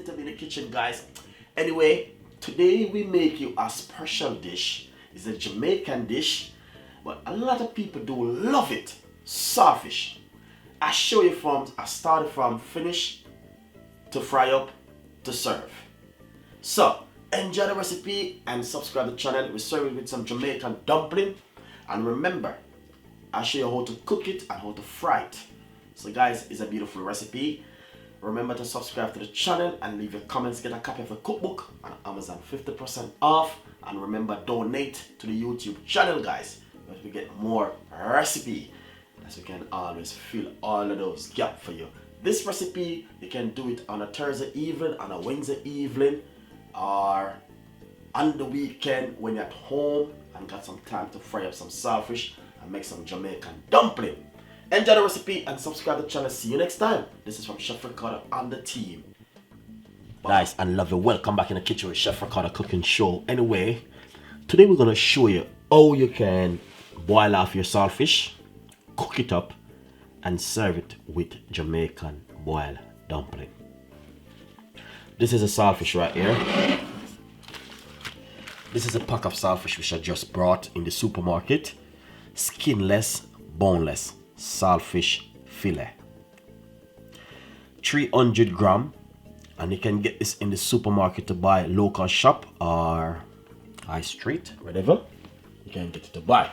to be in the kitchen, guys. Anyway, today we make you a special dish. It's a Jamaican dish, but a lot of people do love it. Saltfish. I started from finish to fry up to serve. So enjoy the recipe and subscribe to the channel. We serve it with some Jamaican dumpling, and remember, I'll show you how to cook it and how to fry it. So guys, it's a beautiful recipe. Remember to subscribe to the channel and leave your comments. Get a copy of the cookbook on Amazon, 50% off. And remember, donate to the YouTube channel, guys, because we get more recipe, as we can always fill all of those gaps for you. This recipe, you can do it on a Thursday evening, on a Wednesday evening, or on the weekend when you're at home and got some time to fry up some saltfish and make some Jamaican dumpling. Enjoy the recipe and subscribe to the channel. See you next time. This is from Chef Ricardo and the team. Nice and lovely. Welcome back in the kitchen with Chef Ricardo Cooking Show. Anyway, today we're going to show you how you can boil off your saltfish, cook it up, and serve it with Jamaican boiled dumpling. This is a saltfish right here. This is a pack of saltfish which I just brought in the supermarket. Skinless, boneless saltfish fillet. 300 gram, and you can get this in the supermarket to buy, local shop or high street, whatever. You can get it to buy.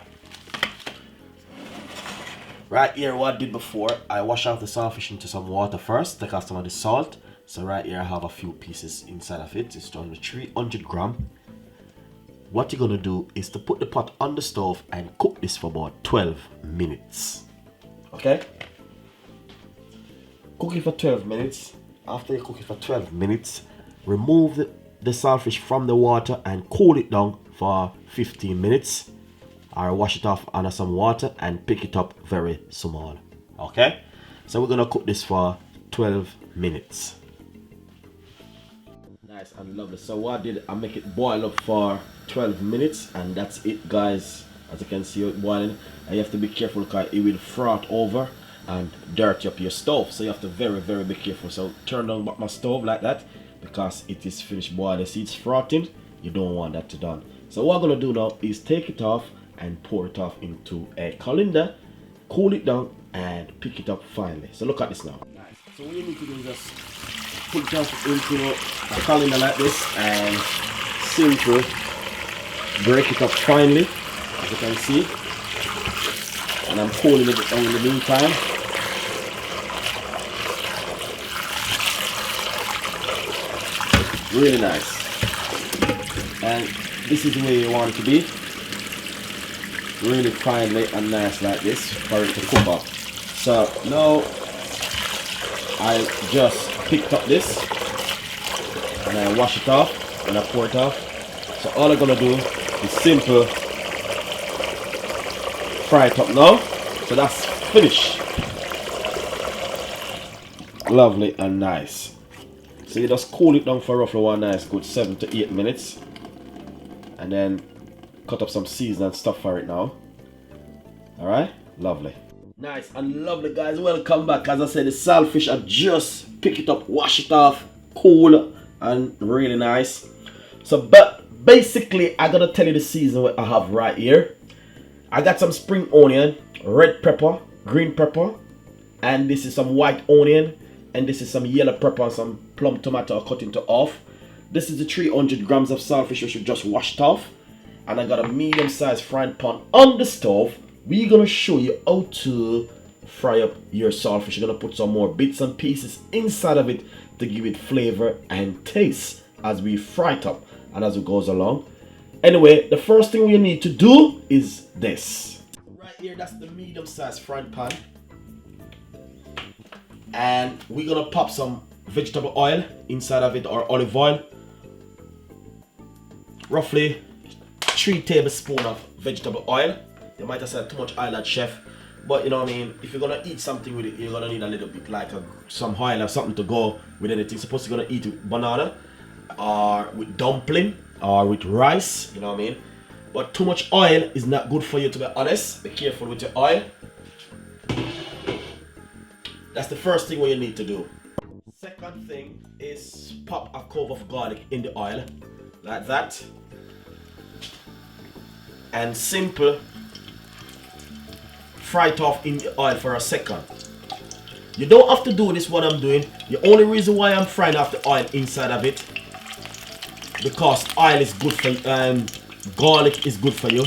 Right here, what I did before, I wash out the saltfish into some water first, take off some of the salt. So right here I have a few pieces inside of it. It's only 300 gram. What you're gonna do is to put the pot on the stove and cook this for about 12 minutes. Okay? Cook it for 12 minutes. After you cook it for 12 minutes, remove the saltfish from the water and cool it down for 15 minutes. Or wash it off under some water and pick it up very small. Okay? So we're gonna cook this for 12 minutes. Nice and lovely. So what I did, I make it boil up for 12 minutes, and that's it, guys. As you can see it boiling, and you have to be careful because it will froth over and dirty up your stove. So you have to very be careful. So turn down my stove like that because it is finished boiling. See, it's frothing. You don't want that to done. So what I'm gonna do now is take it off and pour it off into a colander, cool it down, and pick it up finally. So look at this now. Nice. So what you need to do is just put it off into a colander like this and simple break it up finely, as you can see. And I'm cooling it down in the meantime. Really nice. And this is the way you want it to be. Really finely and nice like this for it to cook up. So now I just picked up this and I wash it off and I pour it off. So all I'm gonna do is simple fry it up now. So that's finished. Lovely and nice. So you just cool it down for roughly one nice good 7 to 8 minutes, and then cut up some seasoning and stuff for it now. Alright, lovely. Nice and lovely, guys. Welcome back. As I said, the saltfish, I just pick it up, wash it off, cool and really nice. So but basically I gotta tell you the season what I have right here. I got some spring onion, red pepper, green pepper, and this is some white onion, and this is some yellow pepper and some plum tomato cut into half. This is the 300 grams of saltfish which we just washed off, and I got a medium sized frying pan on the stove. We're gonna show you how to fry up your saltfish. You're gonna put some more bits and pieces inside of it to give it flavor and taste as we fry it up and as it goes along. Anyway, the first thing we need to do is this. Right here, that's the medium sized frying pan. And we're gonna pop some vegetable oil inside of it, or olive oil. Roughly 3 tablespoons of vegetable oil. You might have said too much oil, that chef, but you know what I mean, if you're gonna eat something with it, you're gonna need a little bit, like some oil or something to go with anything. Suppose you're gonna eat with banana or with dumpling or with rice, you know what I mean. But too much oil is not good for you, to be honest. Be careful with your oil. That's the first thing what you need to do. Second thing is pop a clove of garlic in the oil, like that. And simple, fry it off in the oil for a second. You don't have to do this what I'm doing. The only reason why I'm frying off the oil inside of it, because oil is good for you and garlic is good for you.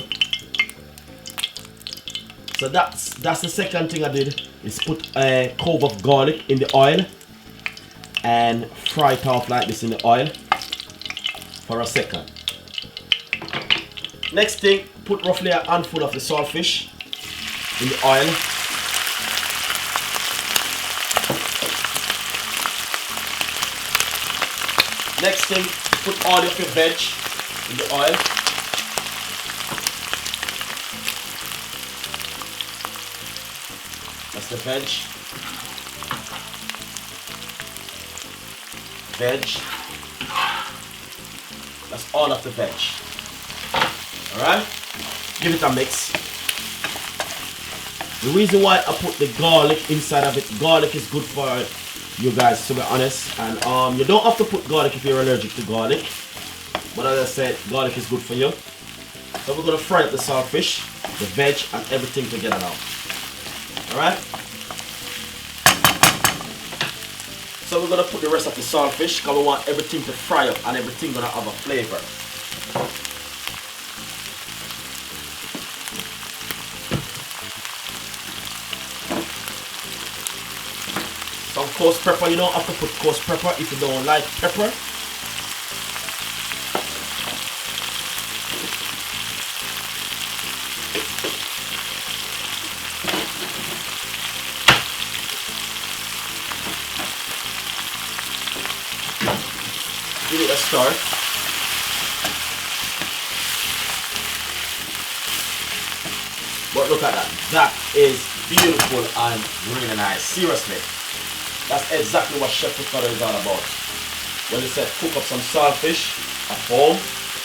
So that's the second thing I did, is put a clove of garlic in the oil and fry it off like this in the oil for a second. Next thing, put roughly a handful of the saltfish in the oil. Next thing, put all of your veg in the oil. That's the veg. That's all of the veg. Alright? Give it a mix. The reason why I put the garlic inside of it, garlic is good for you guys, to be honest. And you don't have to put garlic if you're allergic to garlic. But as I said, garlic is good for you. So we're going to fry up the saltfish, the veg, and everything together now. Alright? So we're going to put the rest of the saltfish because we want everything to fry up and everything going to have a flavor. Some coarse pepper. You don't have to put coarse pepper if you don't like pepper. Give it a stir. But look at that. That is beautiful and really nice. Seriously. That's exactly what Chef Ricardo is all about. When he said cook up some saltfish at home,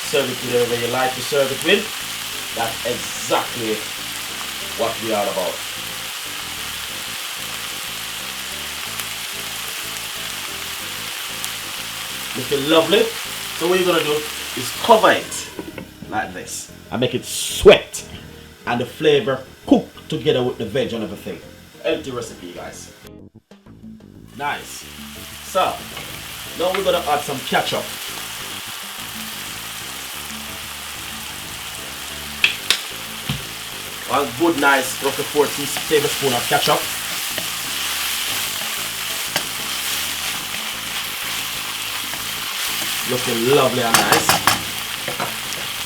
serve it with whatever you like to serve it with. That's exactly what we are about. Looking lovely. So what you're gonna do is cover it like this and make it sweat and the flavor cook together with the veg and everything. Healthy recipe, guys. Nice. So now we're gonna add some ketchup. One good nice roughly 4 tablespoons of ketchup. Looking lovely and nice.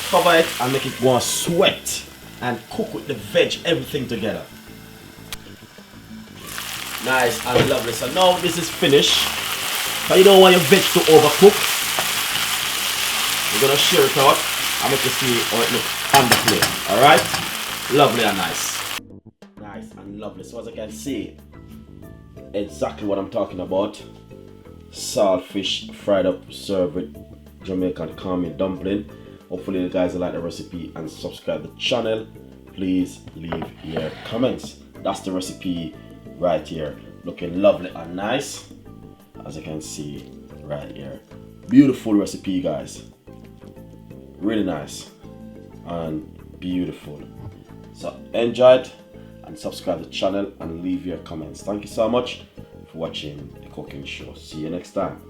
Cover it and make it go and sweat and cook with the veg, everything together. Nice and lovely. So now this is finished. But you don't want your veg to overcook. We're gonna share it out and make you see how it looks on the plate. Alright? Lovely and nice. Nice and lovely. So as you can see, exactly what I'm talking about. Saltfish fried up, served with Jamaican cornmeal dumpling. Hopefully you guys like the recipe and subscribe to the channel. Please leave your comments. That's the recipe right here. Looking lovely and nice, as you can see right here. Beautiful recipe, guys. Really nice and beautiful. So enjoy it and subscribe to the channel and leave your comments. Thank you so much for watching the cooking show. See you next time.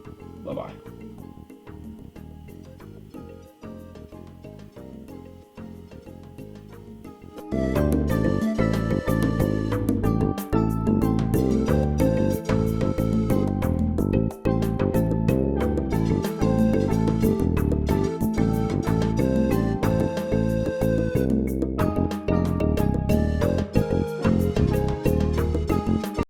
Bye bye.